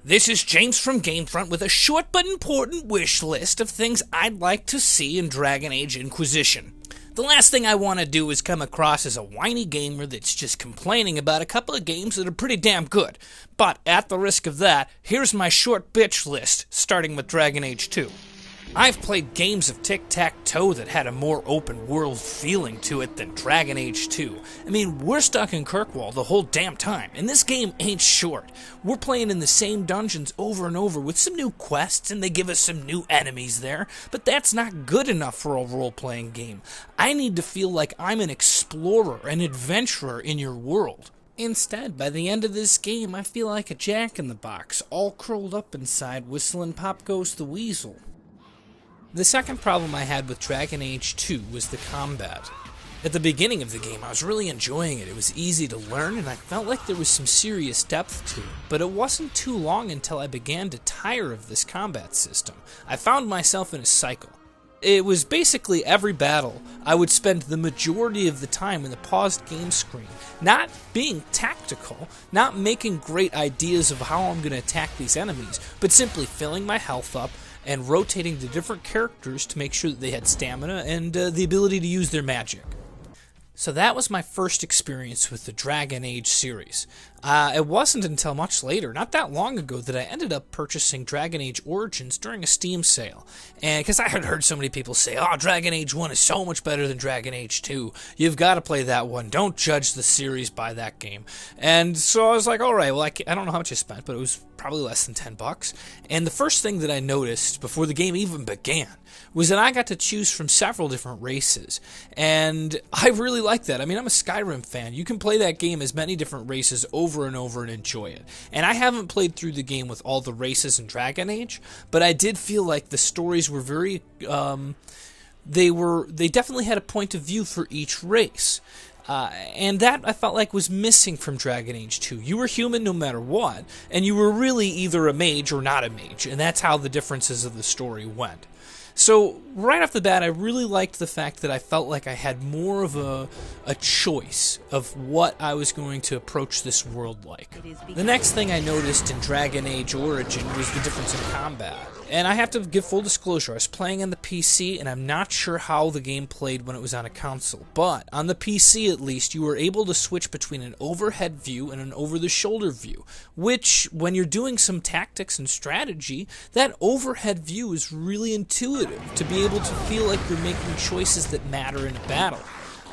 This is James from GameFront with a short but important wish list of things I'd like to see in Dragon Age Inquisition. The last thing I want to do is come across as a whiny gamer that's just complaining about a couple of games that are pretty damn good. But at the risk of that, here's my short bitch list, starting with Dragon Age 2. I've played games of tic-tac-toe that had a more open-world feeling to it than Dragon Age 2. I mean, we're stuck in Kirkwall the whole damn time, and this game ain't short. We're playing in the same dungeons over and over with some new quests, and they give us some new enemies there, but that's not good enough for a role-playing game. I need to feel like I'm an explorer, an adventurer in your world. Instead, by the end of this game, I feel like a jack-in-the-box, all curled up inside, whistling Pop Goes the Weasel. The second problem I had with Dragon Age 2 was the combat. At the beginning of the game, I was really enjoying it. It was easy to learn, and I felt like there was some serious depth to it. But it wasn't too long until I began to tire of this combat system. I found myself in a cycle. It was basically every battle, I would spend the majority of the time in the paused game screen, not being tactical, not making great ideas of how I'm going to attack these enemies, but simply filling my health up, and rotating the different characters to make sure that they had stamina and the ability to use their magic. So that was my first experience with the Dragon Age series. It wasn't until much later, not that long ago, that I ended up purchasing Dragon Age Origins during a Steam sale. And because I had heard so many people say, oh, Dragon Age 1 is so much better than Dragon Age 2. You've got to play that one. Don't judge the series by that game. And so I was like, all right, well, I don't know how much I spent, but it was probably less than $10. And the first thing that I noticed before the game even began was that I got to choose from several different races. And I really like that. I mean, I'm a Skyrim fan. You can play that game as many different races over and over and enjoy it. And I haven't played through the game with all the races in Dragon Age, but I did feel like the stories were very they definitely had a point of view for each race. And that I felt like was missing from Dragon Age 2. You were human no matter what, and you were really either a mage or not a mage, and that's how the differences of the story went. So, right off the bat, I really liked the fact that I felt like I had more of a choice of what I was going to approach this world like. The next thing I noticed in Dragon Age Origin was the difference in combat. And I have to give full disclosure, I was playing on the PC, and I'm not sure how the game played when it was on a console. But, on the PC at least, you were able to switch between an overhead view and an over-the-shoulder view. Which, when you're doing some tactics and strategy, that overhead view is really intuitive to be able to feel like you're making choices that matter in a battle.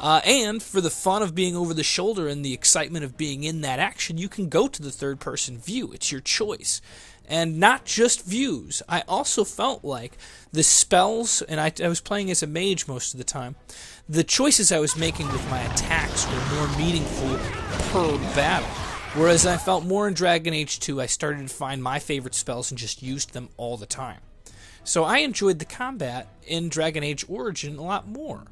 And for the fun of being over the shoulder and the excitement of being in that action, you can go to the third-person view. It's your choice. And not just views. I also felt like the spells, and I was playing as a mage most of the time, the choices I was making with my attacks were more meaningful per battle. Whereas I felt more in Dragon Age 2, I started to find my favorite spells and just used them all the time. So I enjoyed the combat in Dragon Age Origin a lot more.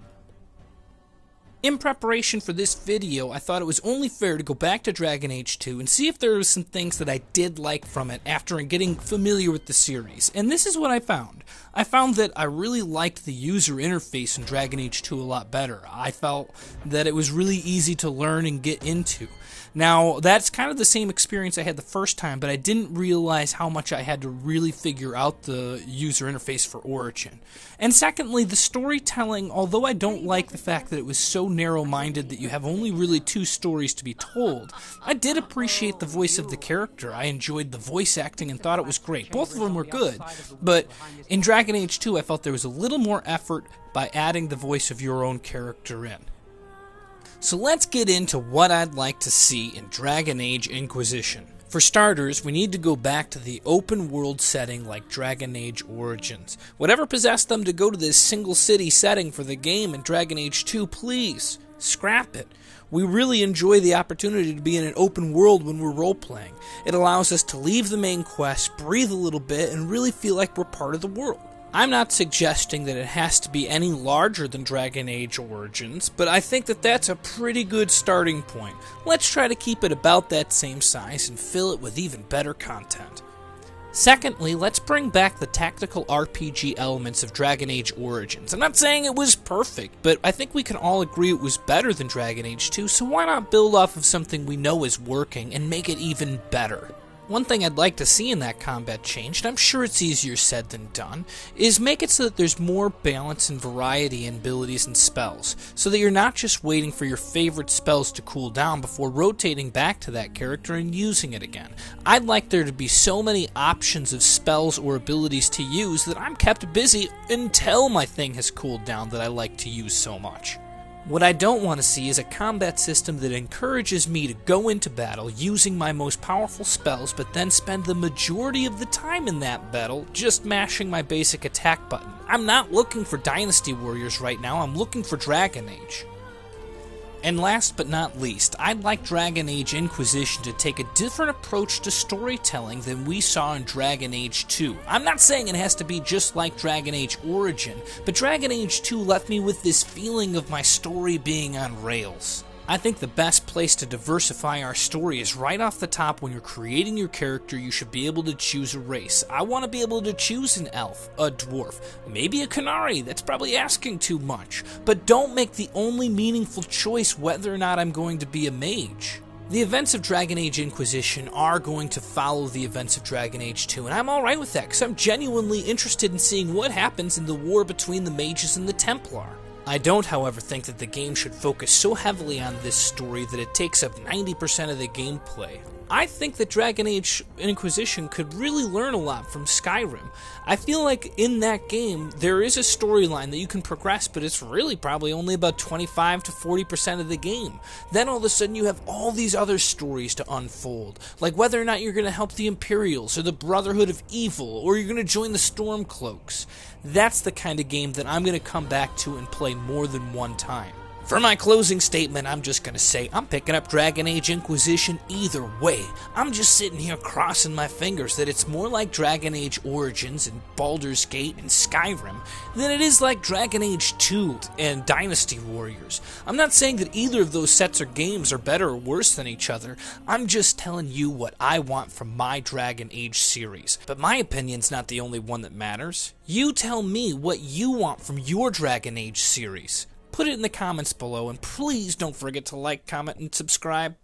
In preparation for this video, I thought it was only fair to go back to Dragon Age 2 and see if there were some things that I did like from it after getting familiar with the series. And this is what I found. I found that I really liked the user interface in Dragon Age 2 a lot better. I felt that it was really easy to learn and get into. Now, that's kind of the same experience I had the first time, but I didn't realize how much I had to really figure out the user interface for Origin. And secondly, the storytelling, although I don't like the fact that it was so narrow-minded that you have only really 2 stories to be told, I did appreciate the voice of the character. I enjoyed the voice acting and thought it was great. Both of them were good, but in Dragon Age 2, I felt there was a little more effort by adding the voice of your own character in. So let's get into what I'd like to see in Dragon Age Inquisition. For starters, we need to go back to the open world setting like Dragon Age Origins. Whatever possessed them to go to this single city setting for the game in Dragon Age 2, please, scrap it. We really enjoy the opportunity to be in an open world when we're role-playing. It allows us to leave the main quest, breathe a little bit, and really feel like we're part of the world. I'm not suggesting that it has to be any larger than Dragon Age Origins, but I think that that's a pretty good starting point. Let's try to keep it about that same size and fill it with even better content. Secondly, let's bring back the tactical RPG elements of Dragon Age Origins. I'm not saying it was perfect, but I think we can all agree it was better than Dragon Age 2, so why not build off of something we know is working and make it even better? One thing I'd like to see in that combat change, and I'm sure it's easier said than done, is make it so that there's more balance and variety in abilities and spells, so that you're not just waiting for your favorite spells to cool down before rotating back to that character and using it again. I'd like there to be so many options of spells or abilities to use that I'm kept busy until my thing has cooled down that I like to use so much. What I don't want to see is a combat system that encourages me to go into battle using my most powerful spells, but then spend the majority of the time in that battle just mashing my basic attack button. I'm not looking for Dynasty Warriors right now, I'm looking for Dragon Age. And last but not least, I'd like Dragon Age Inquisition to take a different approach to storytelling than we saw in Dragon Age 2. I'm not saying it has to be just like Dragon Age Origin, but Dragon Age 2 left me with this feeling of my story being on rails. I think the best place to diversify our story is right off the top. When you're creating your character, you should be able to choose a race. I want to be able to choose an elf, a dwarf, maybe a Canary, that's probably asking too much. But don't make the only meaningful choice whether or not I'm going to be a mage. The events of Dragon Age Inquisition are going to follow the events of Dragon Age 2, and I'm alright with that, because I'm genuinely interested in seeing what happens in the war between the mages and the Templar. I don't, however, think that the game should focus so heavily on this story that it takes up 90% of the gameplay. I think that Dragon Age Inquisition could really learn a lot from Skyrim. I feel like in that game, there is a storyline that you can progress, but it's really probably only about 25 to 40% of the game. Then all of a sudden you have all these other stories to unfold, like whether or not you're going to help the Imperials, or the Brotherhood of Evil, or you're going to join the Stormcloaks. That's the kind of game that I'm going to come back to and play more than one time. For my closing statement, I'm just going to say I'm picking up Dragon Age Inquisition either way. I'm just sitting here crossing my fingers that it's more like Dragon Age Origins and Baldur's Gate and Skyrim than it is like Dragon Age 2 and Dynasty Warriors. I'm not saying that either of those sets of games are better or worse than each other. I'm just telling you what I want from my Dragon Age series. But my opinion's not the only one that matters. You tell me what you want from your Dragon Age series. Put it in the comments below, and please don't forget to like, comment, and subscribe.